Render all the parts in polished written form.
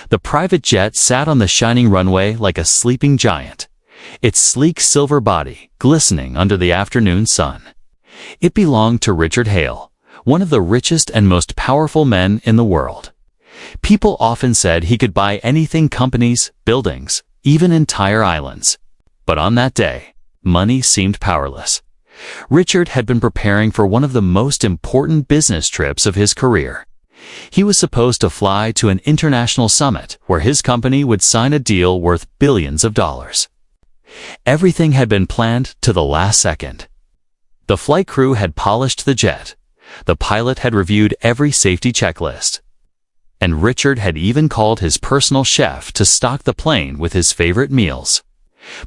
The private jet sat on the shining runway like a sleeping giant, its sleek silver body glistening under the afternoon sun. It belonged to Richard Hale, one of the richest and most powerful men in the world. People often said he could buy anything: companies, buildings, even entire islands. But on that day, money seemed powerless. Richard had been preparing for one of the most important business trips of his career. He was supposed to fly to an international summit where his company would sign a deal worth billions of dollars. Everything had been planned to the last second. The flight crew had polished the jet. The pilot had reviewed every safety checklist. And Richard had even called his personal chef to stock the plane with his favorite meals.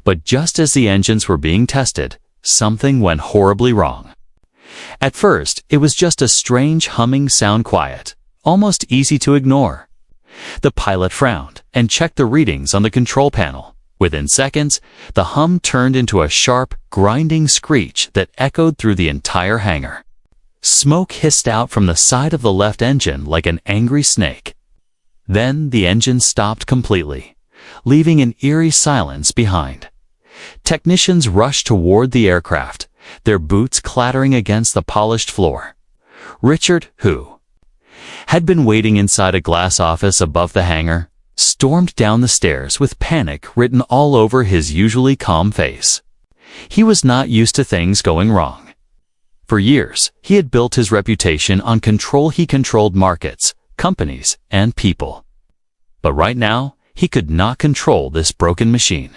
But just as the engines were being tested, something went horribly wrong. At first, it was just a strange humming sound, quiet, almost easy to ignore. The pilot frowned and checked the readings on the control panel. Within seconds, the hum turned into a sharp, grinding screech that echoed through the entire hangar. Smoke hissed out from the side of the left engine like an angry snake. Then the engine stopped completely, leaving an eerie silence behind. Technicians rushed toward the aircraft, their boots clattering against the polished floor. Richard, who had been waiting inside a glass office above the hangar, stormed down the stairs with panic written all over his usually calm face. He was not used to things going wrong. For years, he had built his reputation on control. He controlled markets, companies, and people. But right now, he could not control this broken machine.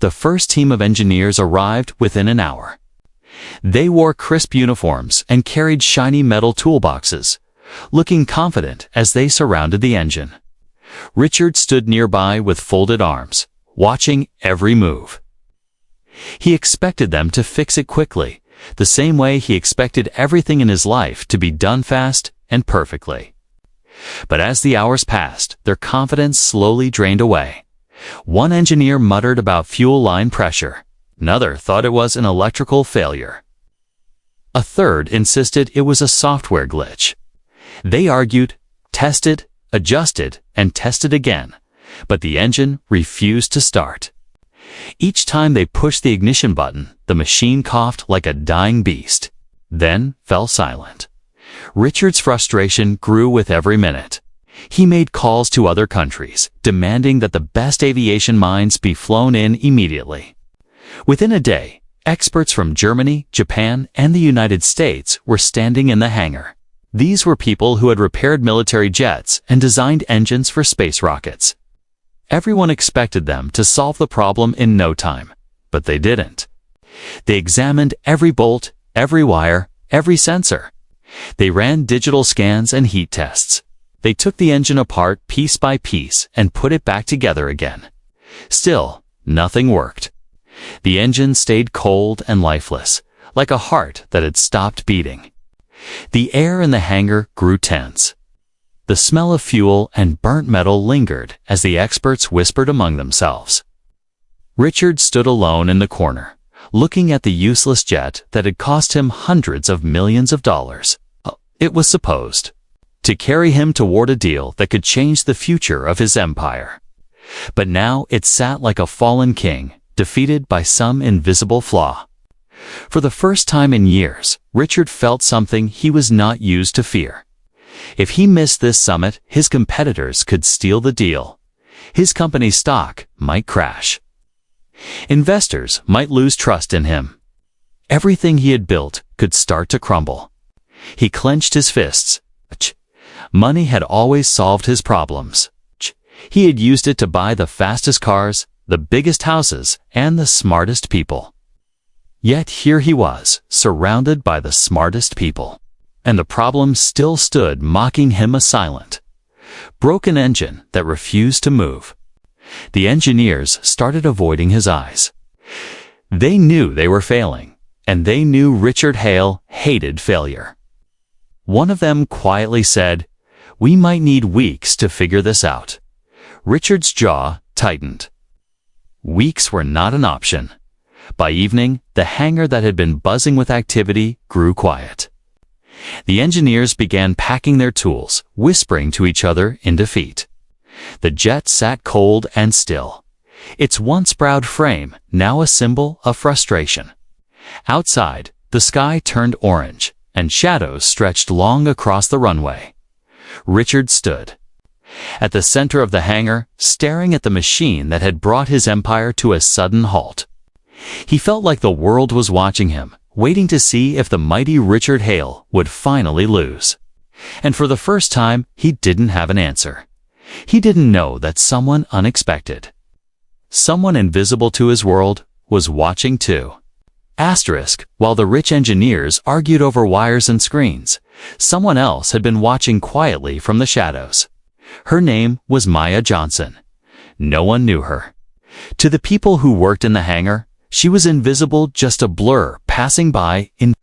The first team of engineers arrived within an hour. They wore crisp uniforms and carried shiny metal toolboxes, looking confident as they surrounded the engine. Richard stood nearby with folded arms, watching every move. He expected them to fix it quickly, the same way he expected everything in his life to be done fast and perfectly. But as the hours passed, their confidence slowly drained away. One engineer muttered about fuel line pressure. Another thought it was an electrical failure. A third insisted it was a software glitch. They argued, tested, adjusted, and tested again, but the engine refused to start. Each time they pushed the ignition button, the machine coughed like a dying beast, then fell silent. Richard's frustration grew with every minute. He made calls to other countries, demanding that the best aviation minds be flown in immediately. Within a day, experts from Germany, Japan, and the United States were standing in the hangar. These were people who had repaired military jets and designed engines for space rockets. Everyone expected them to solve the problem in no time, but they didn't. They examined every bolt, every wire, every sensor. They ran digital scans and heat tests. They took the engine apart piece by piece and put it back together again. Still, nothing worked. The engine stayed cold and lifeless, like a heart that had stopped beating. The air in the hangar grew tense. The smell of fuel and burnt metal lingered as the experts whispered among themselves. Richard stood alone in the corner, looking at the useless jet that had cost him hundreds of millions of dollars. It was supposed to carry him toward a deal that could change the future of his empire. But now it sat like a fallen king, defeated by some invisible flaw. For the first time in years, Richard felt something he was not used to fear. If he missed this summit, his competitors could steal the deal. His company's stock might crash. Investors might lose trust in him. Everything he had built could start to crumble. He clenched his fists. Money had always solved his problems. He had used it to buy the fastest cars, the biggest houses, and the smartest people. Yet here he was, surrounded by the smartest people. And the problem still stood mocking him, a silent, broken engine that refused to move. The engineers started avoiding his eyes. They knew they were failing, and they knew Richard Hale hated failure. One of them quietly said, "We might need weeks to figure this out." Richard's jaw tightened. Weeks were not an option. By evening, the hangar that had been buzzing with activity grew quiet. The engineers began packing their tools, whispering to each other in defeat. The jet sat cold and still, its once proud frame now a symbol of frustration. Outside, the sky turned orange, and shadows stretched long across the runway. Richard stood at the center of the hangar, staring at the machine that had brought his empire to a sudden halt. He felt like the world was watching him, waiting to see if the mighty Richard Hale would finally lose. And for the first time, he didn't have an answer. He didn't know that someone unexpected, someone invisible to his world, was watching too. While the rich engineers argued over wires and screens, someone else had been watching quietly from the shadows. Her name was Maya Johnson. No one knew her. To the people who worked in the hangar, she was invisible, just a blur passing by in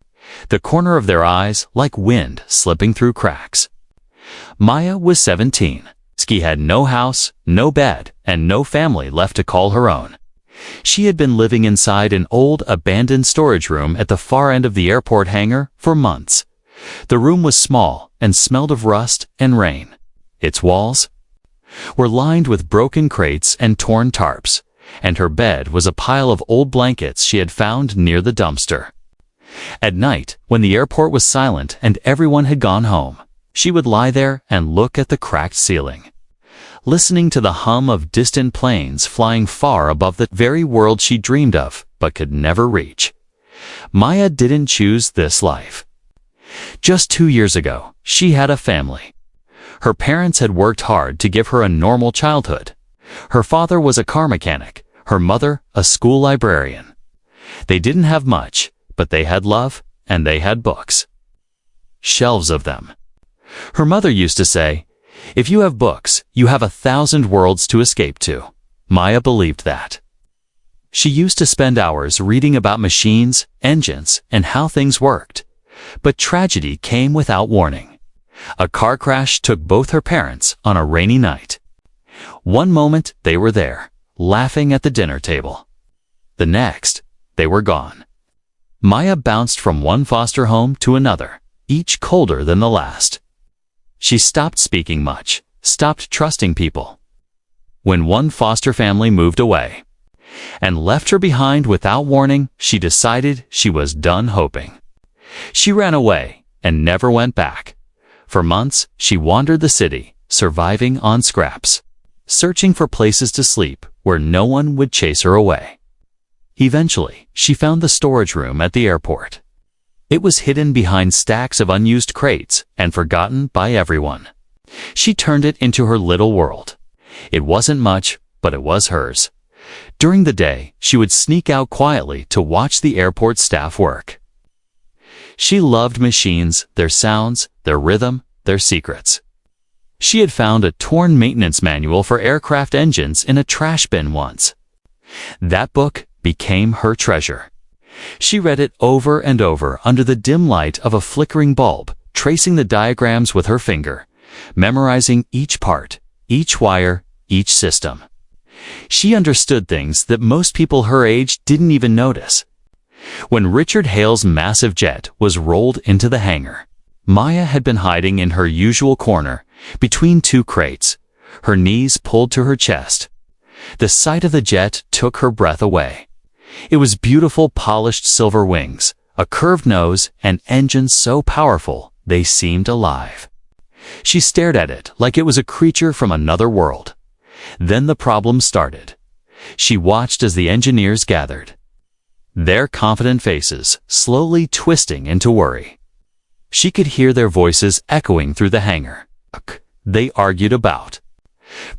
the corner of their eyes, like wind slipping through cracks. Maya was 17. She had no house, no bed, and no family left to call her own. She had been living inside an old, abandoned storage room at the far end of the airport hangar for months. The room was small and smelled of rust and rain. Its walls were lined with broken crates and torn tarps, and her bed was a pile of old blankets she had found near the dumpster. At night, when the airport was silent and everyone had gone home, she would lie there and look at the cracked ceiling, listening to the hum of distant planes flying far above the very world she dreamed of but could never reach. Maya didn't choose this life. Just 2 years ago, she had a family. Her parents had worked hard to give her a normal childhood. Her father was a car mechanic, her mother a school librarian. They didn't have much, but they had love, and they had books. Shelves of them. Her mother used to say, "If you have books, you have 1,000 worlds to escape to." Maya believed that. She used to spend hours reading about machines, engines, and how things worked. But tragedy came without warning. A car crash took both her parents on a rainy night. One moment they were there, laughing at the dinner table. The next, they were gone. Maya bounced from one foster home to another, each colder than the last. She stopped speaking much, stopped trusting people. When one foster family moved away and left her behind without warning, she decided she was done hoping. She ran away and never went back. For months, she wandered the city, surviving on scraps, searching for places to sleep where no one would chase her away. Eventually, she found the storage room at the airport. It was hidden behind stacks of unused crates and forgotten by everyone. She turned it into her little world. It wasn't much, but it was hers. During the day, she would sneak out quietly to watch the airport staff work. She loved machines, their sounds, their rhythm, their secrets. She had found a torn maintenance manual for aircraft engines in a trash bin once. That book became her treasure. She read it over and over under the dim light of a flickering bulb, tracing the diagrams with her finger, memorizing each part, each wire, each system. She understood things that most people her age didn't even notice. When Richard Hale's massive jet was rolled into the hangar, Maya had been hiding in her usual corner, between two crates, her knees pulled to her chest. The sight of the jet took her breath away. It was beautiful polished silver wings, a curved nose, and engines so powerful they seemed alive. She stared at it like it was a creature from another world. Then the problem started. She watched as the engineers gathered, their confident faces slowly twisting into worry. She could hear their voices echoing through the hangar. They argued about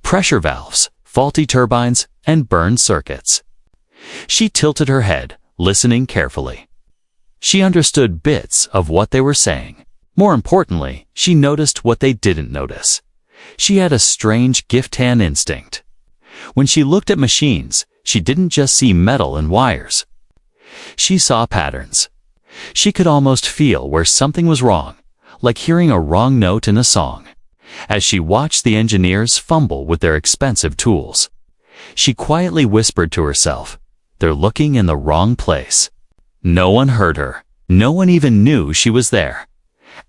pressure valves, faulty turbines, and burned circuits. She tilted her head, listening carefully. She understood bits of what they were saying. More importantly, she noticed what they didn't notice. She had a strange gift-hand instinct. When she looked at machines, she didn't just see metal and wires. She saw patterns. She could almost feel where something was wrong, like hearing a wrong note in a song. As she watched the engineers fumble with their expensive tools, she quietly whispered to herself, "They're looking in the wrong place." No one heard her. No one even knew she was there.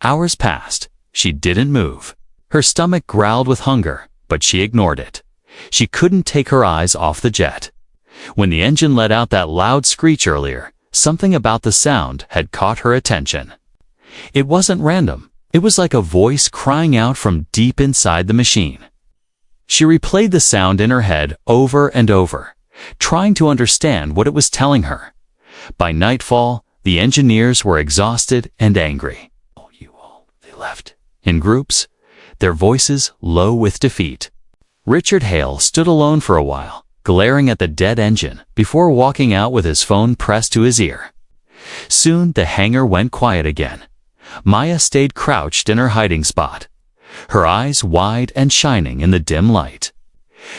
Hours passed. She didn't move. Her stomach growled with hunger, but she ignored it. She couldn't take her eyes off the jet. When the engine let out that loud screech earlier, something about the sound had caught her attention. It wasn't random. It was like a voice crying out from deep inside the machine. She replayed the sound in her head over and over, trying to understand what it was telling her. By nightfall, the engineers were exhausted and angry. They left in groups, their voices low with defeat. Richard Hale stood alone for a while, glaring at the dead engine before walking out with his phone pressed to his ear. Soon the hangar went quiet again. Maya stayed crouched in her hiding spot, her eyes wide and shining in the dim light.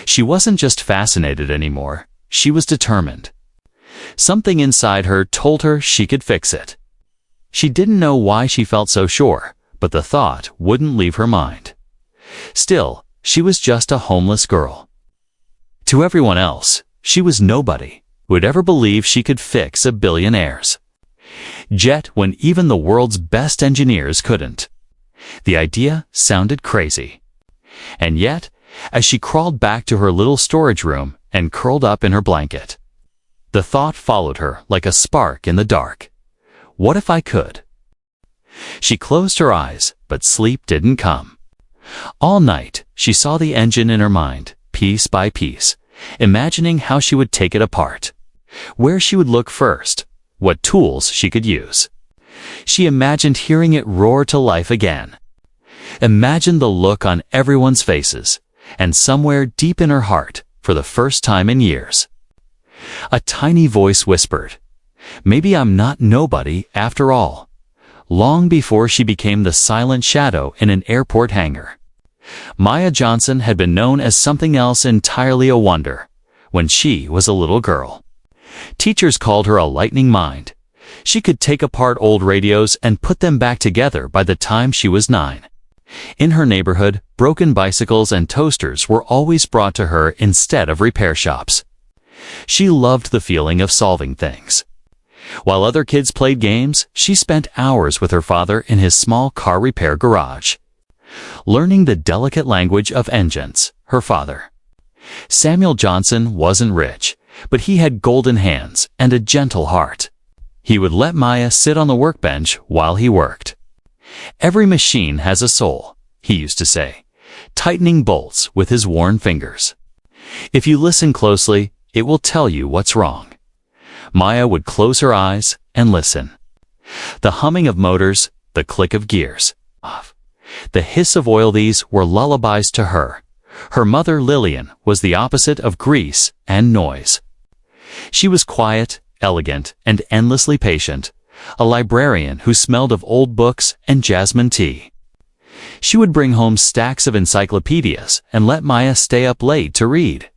She wasn't just fascinated anymore, she was determined. Something inside her told her she could fix it. She didn't know why she felt so sure, but the thought wouldn't leave her mind. Still, she was just a homeless girl. To everyone else, she was nobody who would ever believe she could fix a billionaire's jet when even the world's best engineers couldn't. The idea sounded crazy. And yet, as she crawled back to her little storage room and curled up in her blanket, the thought followed her like a spark in the dark. What if I could? She closed her eyes, but sleep didn't come. All night, she saw the engine in her mind, piece by piece, imagining how she would take it apart, where she would look first, what tools she could use. She imagined hearing it roar to life again. Imagined the look on everyone's faces, and somewhere deep in her heart, for the first time in years, a tiny voice whispered, "Maybe I'm not nobody after all." Long before she became the silent shadow in an airport hangar, Maya Johnson had been known as something else entirely, a wonder, when she was a little girl. Teachers called her a lightning mind. She could take apart old radios and put them back together by the time she was 9. In her neighborhood, broken bicycles and toasters were always brought to her instead of repair shops. She loved the feeling of solving things. While other kids played games, she spent hours with her father in his small car repair garage, learning the delicate language of engines. Her father, Samuel Johnson, wasn't rich, but he had golden hands and a gentle heart. He would let Maya sit on the workbench while he worked. "Every machine has a soul," he used to say, tightening bolts with his worn fingers. "If you listen closely, it will tell you what's wrong." Maya would close her eyes and listen. The humming of motors, the click of gears, the hiss of oil, these were lullabies to her. Her mother, Lillian, was the opposite of grease and noise. She was quiet, elegant, and endlessly patient, a librarian who smelled of old books and jasmine tea. She would bring home stacks of encyclopedias and let Maya stay up late to read.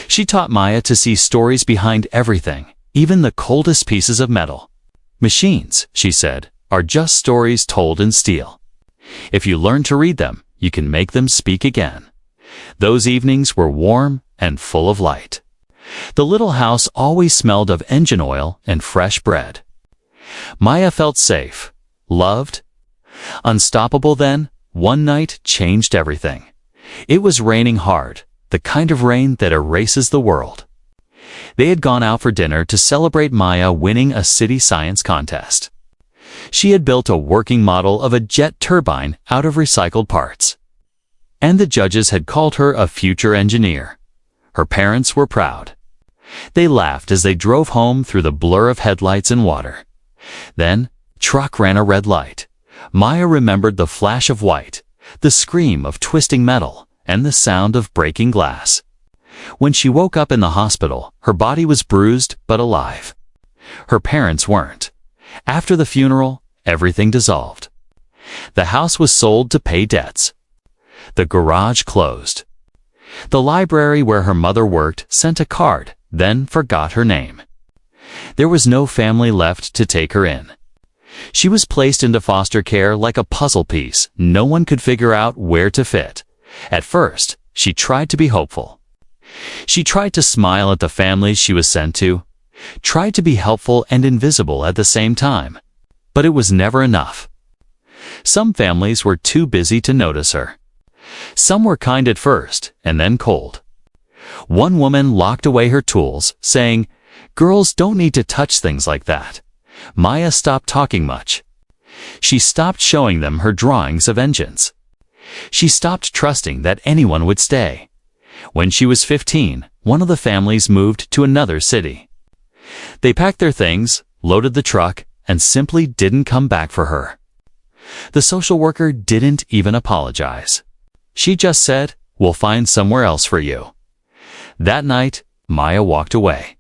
She taught Maya to see stories behind everything, even the coldest pieces of metal. "Machines," she said, "are just stories told in steel. If you learn to read them, you can make them speak again." Those evenings were warm and full of light. The little house always smelled of engine oil and fresh bread. Maya felt safe, loved, unstoppable. Then, one night changed everything. It was raining hard, the kind of rain that erases the world. They had gone out for dinner to celebrate Maya winning a city science contest. She had built a working model of a jet turbine out of recycled parts. And the judges had called her a future engineer. Her parents were proud. They laughed as they drove home through the blur of headlights and water. Then, truck ran a red light. Maya remembered the flash of white, the scream of twisting metal, and the sound of breaking glass. When she woke up in the hospital, her body was bruised but alive. Her parents weren't. After the funeral, everything dissolved. The house was sold to pay debts. The garage closed. The library where her mother worked sent a card, then forgot her name. There was no family left to take her in. She was placed into foster care like a puzzle piece no one could figure out where to fit. At first, she tried to be hopeful. She tried to smile at the families she was sent to, tried to be helpful and invisible at the same time, but it was never enough. Some families were too busy to notice her. Some were kind at first and then cold. One woman locked away her tools, saying, "Girls don't need to touch things like that." Maya stopped talking much. She stopped showing them her drawings of engines. She stopped trusting that anyone would stay. When she was 15, one of the families moved to another city. They packed their things, loaded the truck, and simply didn't come back for her. The social worker didn't even apologize. She just said, "We'll find somewhere else for you." That night, Maya walked away.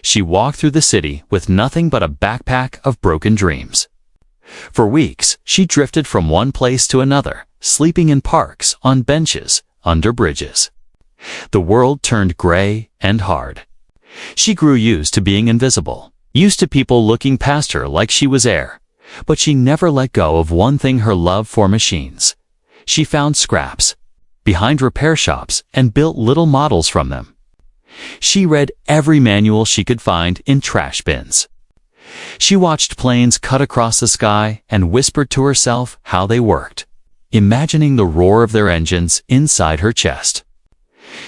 She walked through the city with nothing but a backpack of broken dreams. For weeks, she drifted from one place to another, sleeping in parks, on benches, under bridges. The world turned gray and hard. She grew used to being invisible, used to people looking past her like she was air. But she never let go of one thing: her love for machines. She found scraps behind repair shops and built little models from them. She read every manual she could find in trash bins. She watched planes cut across the sky and whispered to herself how they worked, imagining the roar of their engines inside her chest.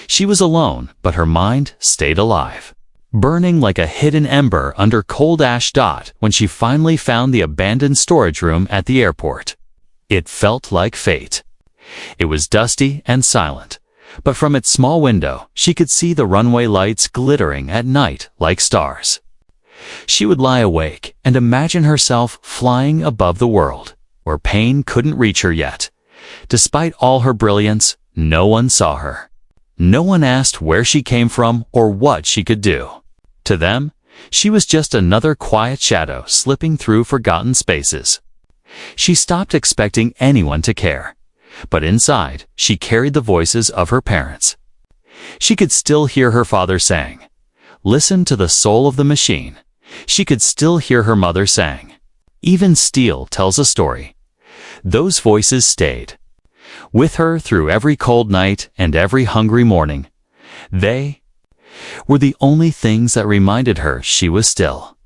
She was alone, but her mind stayed alive, burning like a hidden ember under cold ash. When she finally found the abandoned storage room at the airport, it felt like fate. It was dusty and silent, but from its small window, she could see the runway lights glittering at night like stars. She would lie awake and imagine herself flying above the world, where pain couldn't reach her yet. Despite all her brilliance, no one saw her. No one asked where she came from or what she could do. To them, she was just another quiet shadow slipping through forgotten spaces. She stopped expecting anyone to care, but inside, she carried the voices of her parents. She could still hear her father saying, "Listen to the soul of the machine." She could still hear her mother saying, "Even steel tells a story." Those voices stayed with her through every cold night and every hungry morning. They were the only things that reminded her she was still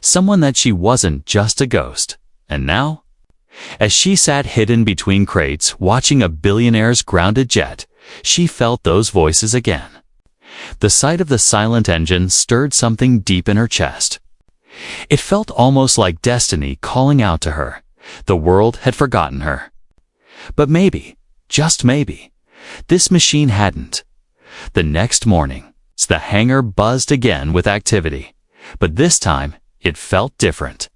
someone, that she wasn't just a ghost. And now, as she sat hidden between crates watching a billionaire's grounded jet, she felt those voices again. The sight of the silent engine stirred something deep in her chest. It felt almost like destiny calling out to her. The world had forgotten her. But maybe, just maybe, this machine hadn't. The next morning, the hangar buzzed again with activity, but this time it felt different.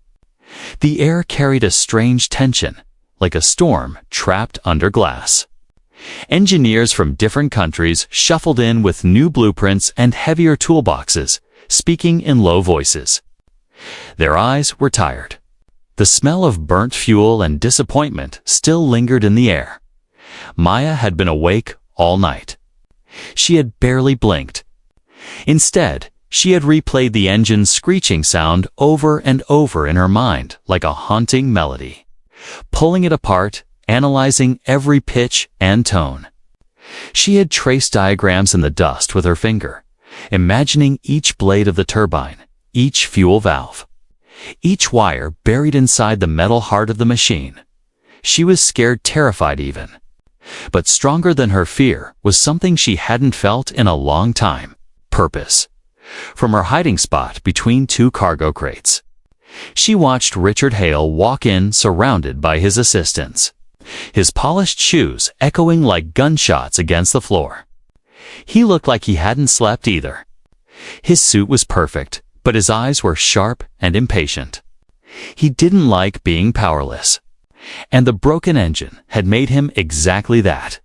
The air carried a strange tension, like a storm trapped under glass. Engineers from different countries shuffled in with new blueprints and heavier toolboxes, speaking in low voices. Their eyes were tired. The smell of burnt fuel and disappointment still lingered in the air. Maya had been awake all night. She had barely blinked. Instead, she had replayed the engine's screeching sound over and over in her mind like a haunting melody, pulling it apart, analyzing every pitch and tone. She had traced diagrams in the dust with her finger, imagining each blade of the turbine, each fuel valve, each wire buried inside the metal heart of the machine. She was scared, terrified even. But stronger than her fear was something she hadn't felt in a long time: purpose. From her hiding spot between two cargo crates, she watched Richard Hale walk in, surrounded by his assistants, his polished shoes echoing like gunshots against the floor. He looked like he hadn't slept either. His suit was perfect, but his eyes were sharp and impatient. He didn't like being powerless, and the broken engine had made him exactly that.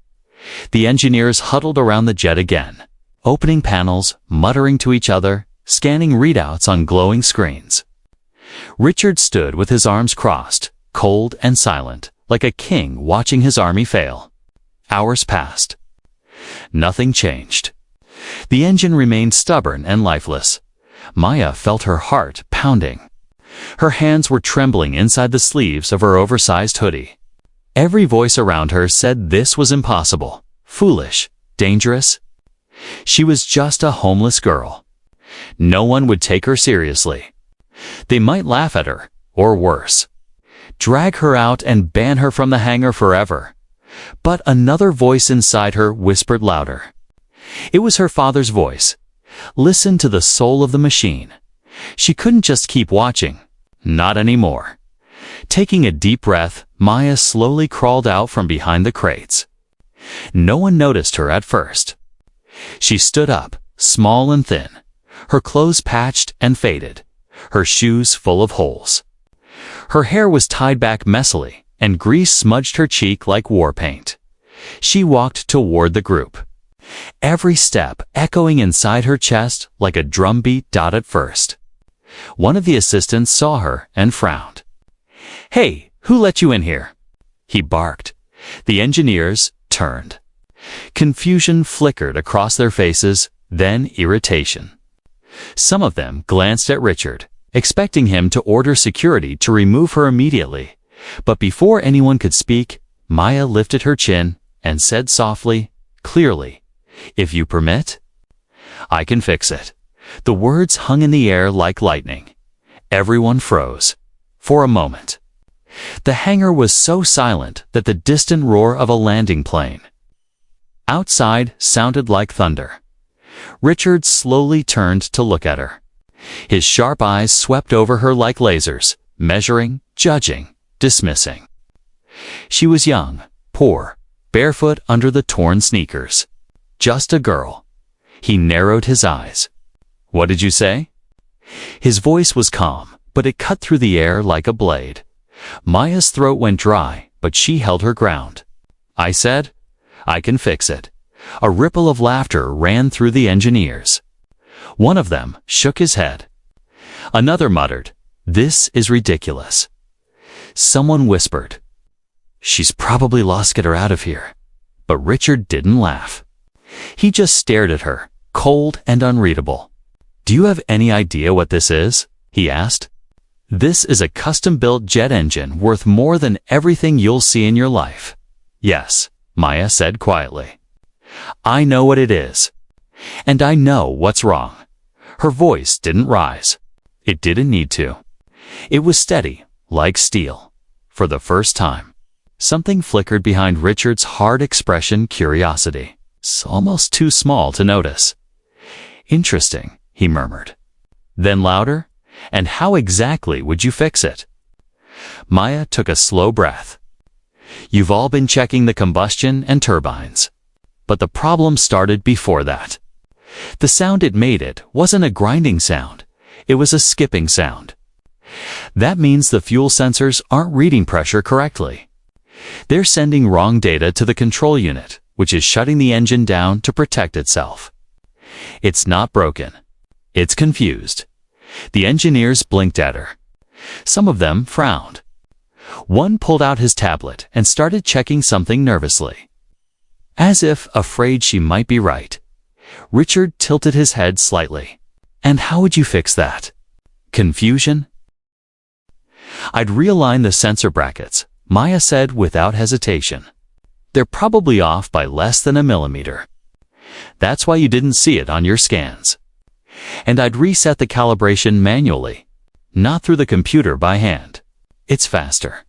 The engineers huddled around the jet again, opening panels, muttering to each other, scanning readouts on glowing screens. Richard stood with his arms crossed, cold and silent, like a king watching his army fail. Hours passed. Nothing changed. The engine remained stubborn and lifeless. Maya felt her heart pounding. Her hands were trembling inside the sleeves of her oversized hoodie. Every voice around her said this was impossible, foolish, dangerous. She was just a homeless girl. No one would take her seriously. They might laugh at her, or worse, drag her out and ban her from the hangar forever. But another voice inside her whispered louder. It was her father's voice. Listen to the soul of the machine. She couldn't just keep watching. Not anymore. Taking a deep breath, Maya slowly crawled out from behind the crates. No one noticed her at first. She stood up, small and thin, her clothes patched and faded, her shoes full of holes. Her hair was tied back messily, and grease smudged her cheek like war paint. She walked toward the group, every step echoing inside her chest like a drumbeat dot at first. One of the assistants saw her and frowned. "Hey, who let you in here?" he barked. The engineers turned. Confusion flickered across their faces, then irritation. Some of them glanced at Richard, expecting him to order security to remove her immediately. But before anyone could speak, Maya lifted her chin and said softly, clearly, "If you permit, I can fix it." The words hung in the air like lightning. Everyone froze. For a moment. The hangar was so silent that the distant roar of a landing plane outside sounded like thunder. Richard slowly turned to look at her. His sharp eyes swept over her like lasers, measuring, judging, dismissing. She was young, poor, barefoot under the torn sneakers. Just a girl. He narrowed his eyes. "What did you say?" His voice was calm, but it cut through the air like a blade. Maya's throat went dry, but she held her ground. "I said, I can fix it." A ripple of laughter ran through the engineers. One of them shook his head. Another muttered, "This is ridiculous." Someone whispered, "She's probably lost. Get her out of here." But Richard didn't laugh. He just stared at her, cold and unreadable. "Do you have any idea what this is?" he asked. "This is a custom-built jet engine worth more than everything you'll see in your life." "Yes," Maya said quietly. "I know what it is. And I know what's wrong." Her voice didn't rise. It didn't need to. It was steady, like steel. For the first time, something flickered behind Richard's hard expression curiosity. Almost too small to notice. "Interesting," he murmured. Then louder, "And how exactly would you fix it?" Maya took a slow breath. "You've all been checking the combustion and turbines. But the problem started before that. The sound it made it wasn't a grinding sound. It was a skipping sound. That means the fuel sensors aren't reading pressure correctly. They're sending wrong data to the control unit, which is shutting the engine down to protect itself. It's not broken. It's confused." The engineers blinked at her. Some of them frowned. One pulled out his tablet and started checking something nervously, as if afraid she might be right. Richard tilted his head slightly. "And how would you fix that?" "Confusion?" "I'd realign the sensor brackets," Maya said without hesitation. "They're probably off by less than a millimeter. That's why you didn't see it on your scans. And I'd reset the calibration manually, not through the computer by hand. It's faster."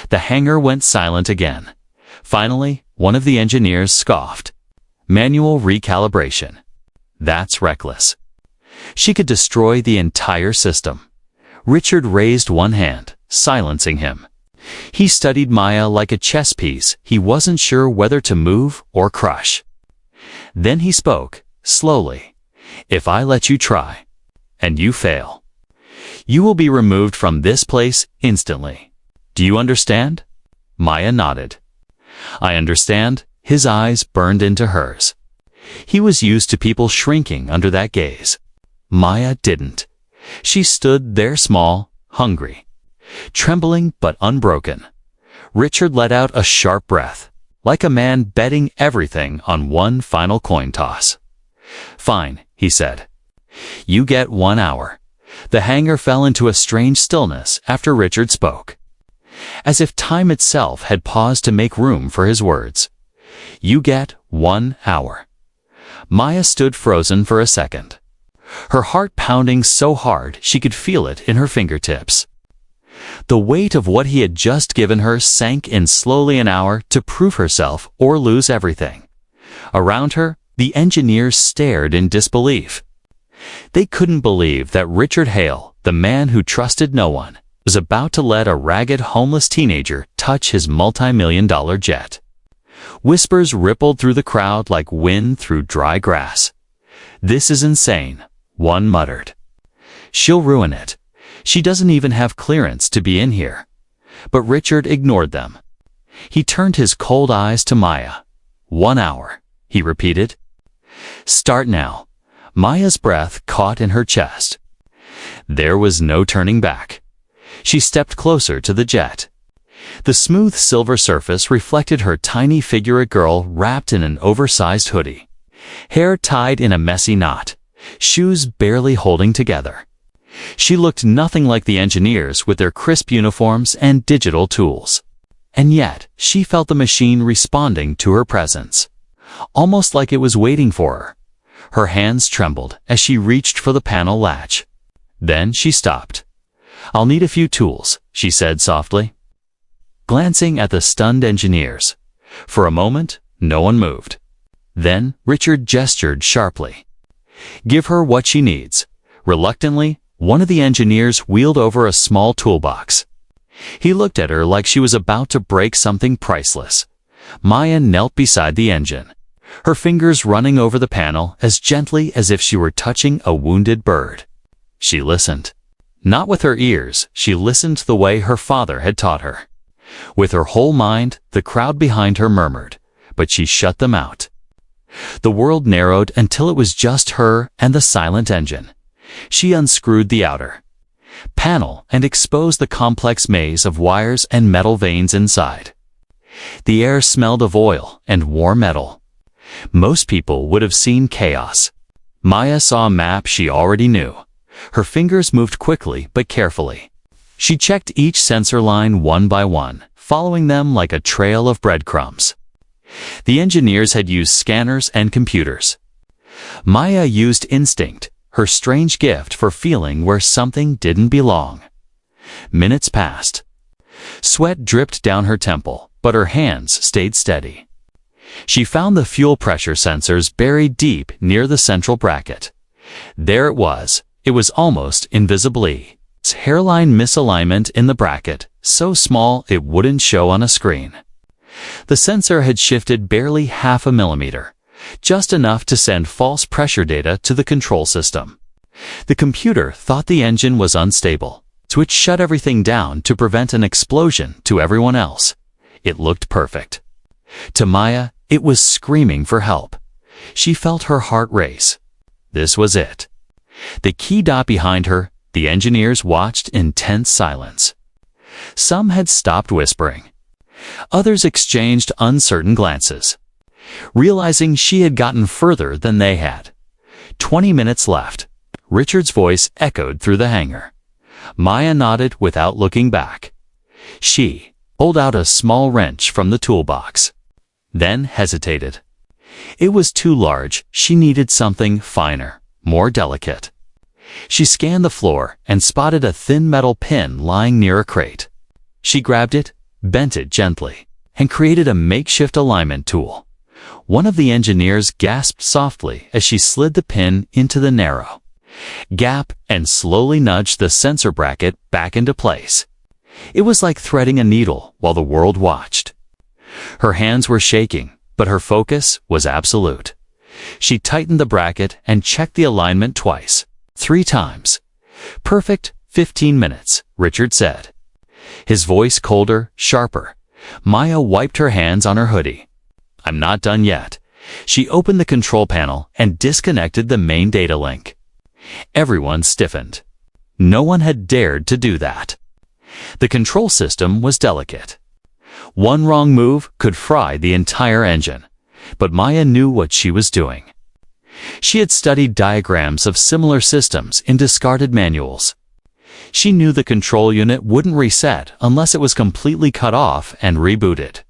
The hangar went silent again. Finally, one of the engineers scoffed. "Manual recalibration. That's reckless. She could destroy the entire system." Richard raised one hand, silencing him. He studied Maya like a chess piece he wasn't sure whether to move or crush. Then he spoke, slowly. "If I let you try, and you fail, you will be removed from this place instantly. Do you understand?" Maya nodded. "I understand." His eyes burned into hers. He was used to people shrinking under that gaze. Maya didn't. She stood there small, hungry, trembling but unbroken. Richard let out a sharp breath, like a man betting everything on one final coin toss. "Fine," he said. "You get 1 hour." The hangar fell into a strange stillness after Richard spoke, as if time itself had paused to make room for his words. "You get 1 hour." Maya stood frozen for a second, her heart pounding so hard she could feel it in her fingertips. The weight of what he had just given her sank in slowly. An hour to prove herself or lose everything. Around her, The engineers stared in disbelief. They couldn't believe that Richard Hale, the man who trusted no one, was about to let a ragged homeless teenager touch his multi-million-dollar jet. Whispers rippled through the crowd like wind through dry grass. "This is insane," one muttered. "She'll ruin it. She doesn't even have clearance to be in here." But Richard ignored them. He turned his cold eyes to Maya. "1 hour," he repeated. "Start now." Maya's breath caught in her chest. There was no turning back. She stepped closer to the jet. The smooth silver surface reflected her tiny figure, a girl wrapped in an oversized hoodie, hair tied in a messy knot, shoes barely holding together. She looked nothing like the engineers with their crisp uniforms and digital tools. And yet, she felt the machine responding to her presence, almost like it was waiting for her. Her hands trembled as she reached for the panel latch. Then she stopped. "I'll need a few tools," she said softly. Glancing at the stunned engineers. For a moment, no one moved. Then Richard gestured sharply. "Give her what she needs." Reluctantly, one of the engineers wheeled over a small toolbox. He looked at her like she was about to break something priceless. Maya knelt beside the engine, her fingers running over the panel as gently as if she were touching a wounded bird. She listened. Not with her ears, she listened the way her father had taught her. With her whole mind, the crowd behind her murmured, but she shut them out. The world narrowed until it was just her and the silent engine. She unscrewed the outer panel and exposed the complex maze of wires and metal veins inside. The air smelled of oil and warm metal. Most people would have seen chaos. Maya saw a map she already knew. Her fingers moved quickly but carefully. She checked each sensor line one by one, following them like a trail of breadcrumbs. The engineers had used scanners and computers. Maya used instinct, her strange gift for feeling where something didn't belong. Minutes passed. Sweat dripped down her temple, but her hands stayed steady. She found the fuel pressure sensors buried deep near the central bracket. There it was. It was almost invisibly. Its hairline misalignment in the bracket, so small it wouldn't show on a screen. The sensor had shifted barely half a millimeter, just enough to send false pressure data to the control system. The computer thought the engine was unstable, so it shut everything down to prevent an explosion to everyone else. It looked perfect. To Maya, it was screaming for help. She felt her heart race. This was it. The key dot behind her, the engineers watched in tense silence. Some had stopped whispering. Others exchanged uncertain glances, realizing she had gotten further than they had. 20 minutes left. Richard's voice echoed through the hangar. Maya nodded without looking back. She pulled out a small wrench from the toolbox, then hesitated. It was too large. She needed something finer, more delicate. She scanned the floor and spotted a thin metal pin lying near a crate. She grabbed it, bent it gently, and created a makeshift alignment tool. One of the engineers gasped softly as she slid the pin into the narrow gap and slowly nudged the sensor bracket back into place. It was like threading a needle while the world watched. Her hands were shaking, but her focus was absolute. She tightened the bracket and checked the alignment twice, 3 times. "Perfect, 15 minutes, Richard said. His voice colder, sharper. Maya wiped her hands on her hoodie. "I'm not done yet." She opened the control panel and disconnected the main data link. Everyone stiffened. No one had dared to do that. The control system was delicate. One wrong move could fry the entire engine. But Maya knew what she was doing. She had studied diagrams of similar systems in discarded manuals. She knew the control unit wouldn't reset unless it was completely cut off and rebooted.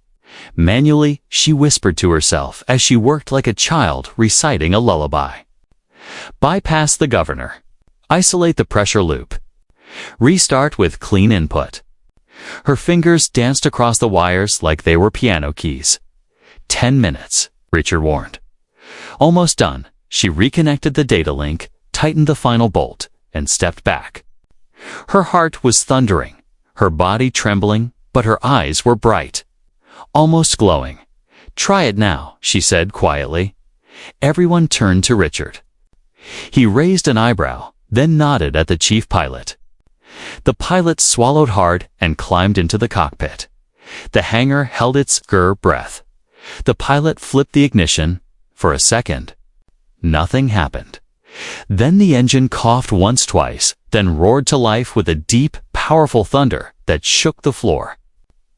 Manually, she whispered to herself as she worked like a child reciting a lullaby. Bypass the governor. Isolate the pressure loop. Restart with clean input. Her fingers danced across the wires like they were piano keys. 10 minutes, Richard warned. Almost done, she reconnected the data link, tightened the final bolt, and stepped back. Her heart was thundering, her body trembling, but her eyes were bright, almost glowing. "Try it now," she said quietly. Everyone turned to Richard. He raised an eyebrow, then nodded at the chief pilot. The pilot swallowed hard and climbed into the cockpit. The hangar held its breath. The pilot flipped the ignition. For a second, nothing happened. Then the engine coughed once, twice, then roared to life with a deep, powerful thunder that shook the floor.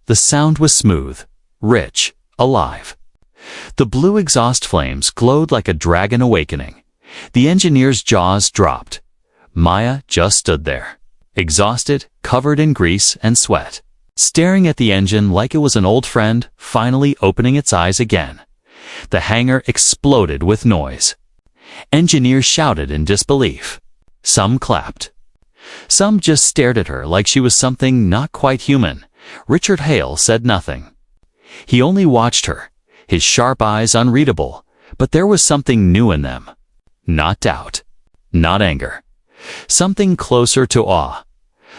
The sound was smooth, rich, alive. The blue exhaust flames glowed like a dragon awakening. The engineer's jaws dropped. Maya just stood there, exhausted, covered in grease and sweat, staring at the engine like it was an old friend finally opening its eyes again. The hangar exploded with noise. Engineers shouted in disbelief. Some clapped. Some just stared at her like she was something not quite human. Richard Hale said nothing. He only watched her, his sharp eyes unreadable, but there was something new in them. Not doubt, not anger. Something closer to awe.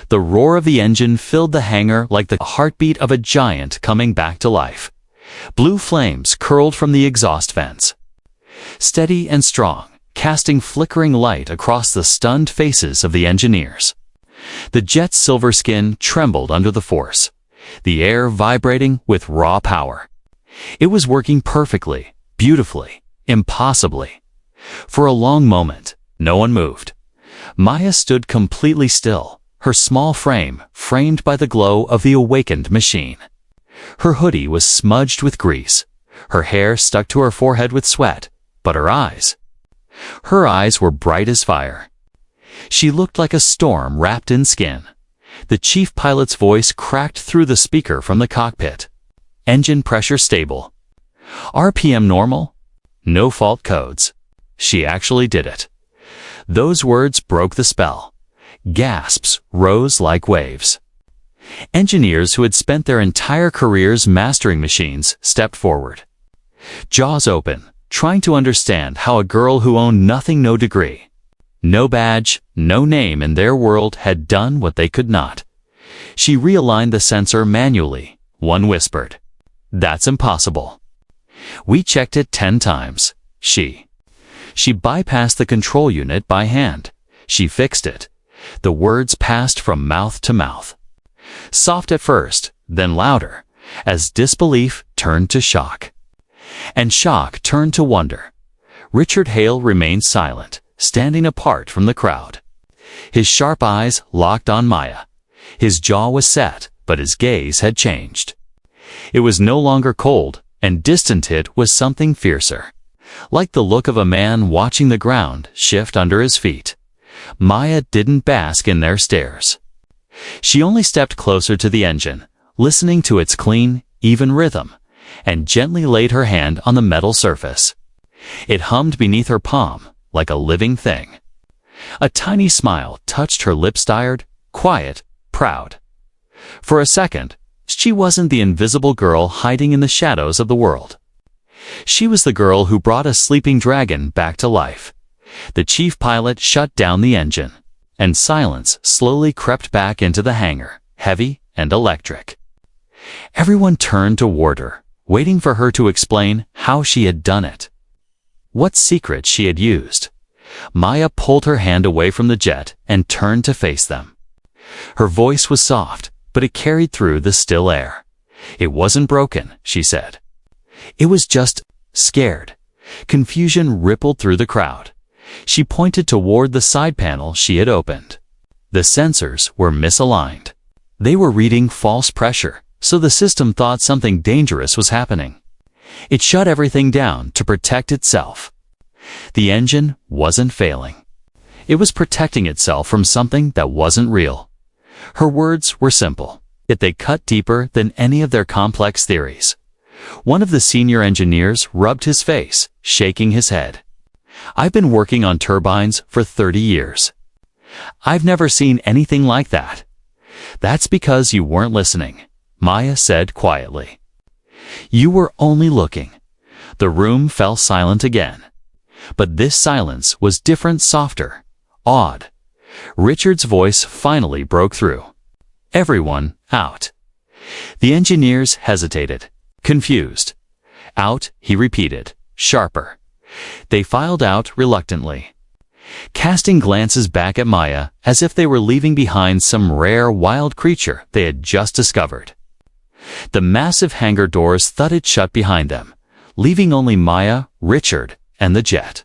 The roar of the engine filled the hangar like the heartbeat of a giant coming back to life. Blue flames curled from the exhaust vents, steady and strong, casting flickering light across the stunned faces of the engineers. The jet's silver skin trembled under the force, the air vibrating with raw power. It was working perfectly, beautifully, impossibly. For a long moment, no one moved. Maya stood completely still, her small frame framed by the glow of the awakened machine. Her hoodie was smudged with grease, her hair stuck to her forehead with sweat, but her eyes were bright as fire. She looked like a storm wrapped in skin. The chief pilot's voice cracked through the speaker from the cockpit. "Engine pressure stable. RPM normal. No fault codes." She actually did it. Those words broke the spell. Gasps rose like waves. Engineers who had spent their entire careers mastering machines stepped forward, jaws open, trying to understand how a girl who owned nothing, no degree, no badge, no name in their world had done what they could not. She realigned the sensor manually. One whispered, "That's impossible." "We checked it 10 times. She bypassed the control unit by hand. She fixed it." The words passed from mouth to mouth. Soft at first, then louder, as disbelief turned to shock. And shock turned to wonder. Richard Hale remained silent, standing apart from the crowd. His sharp eyes locked on Maya. His jaw was set, but his gaze had changed. It was no longer cold and distant, it was something fiercer, like the look of a man watching the ground shift under his feet. Maya didn't bask in their stares. She only stepped closer to the engine, listening to its clean, even rhythm, and gently laid her hand on the metal surface. It hummed beneath her palm like a living thing. A tiny smile touched her lips, tired, quiet, proud. For a second, she wasn't the invisible girl hiding in the shadows of the world. She was the girl who brought a sleeping dragon back to life. The chief pilot shut down the engine, and silence slowly crept back into the hangar, heavy and electric. Everyone turned toward her, waiting for her to explain how she had done it, what secret she had used. Maya pulled her hand away from the jet and turned to face them. Her voice was soft, but it carried through the still air. "It wasn't broken," she said. "It was just scared." Confusion rippled through the crowd. She pointed toward the side panel she had opened. The sensors were misaligned. They were reading false pressure, so the system thought something dangerous was happening. It shut everything down to protect itself. The engine wasn't failing. It was protecting itself from something that wasn't real. Her words were simple, yet they cut deeper than any of their complex theories. One of the senior engineers rubbed his face, shaking his head. "I've been working on turbines for 30 years. I've never seen anything like that." "That's because you weren't listening," Maya said quietly. "You were only looking. The room fell silent again. But this silence was different, softer, awed. Richard's voice finally broke through. "Everyone, out." The engineers hesitated, confused. "Out," he repeated, sharper. They filed out reluctantly, casting glances back at Maya as if they were leaving behind some rare wild creature they had just discovered. The massive hangar doors thudded shut behind them, leaving only Maya, Richard, and the jet.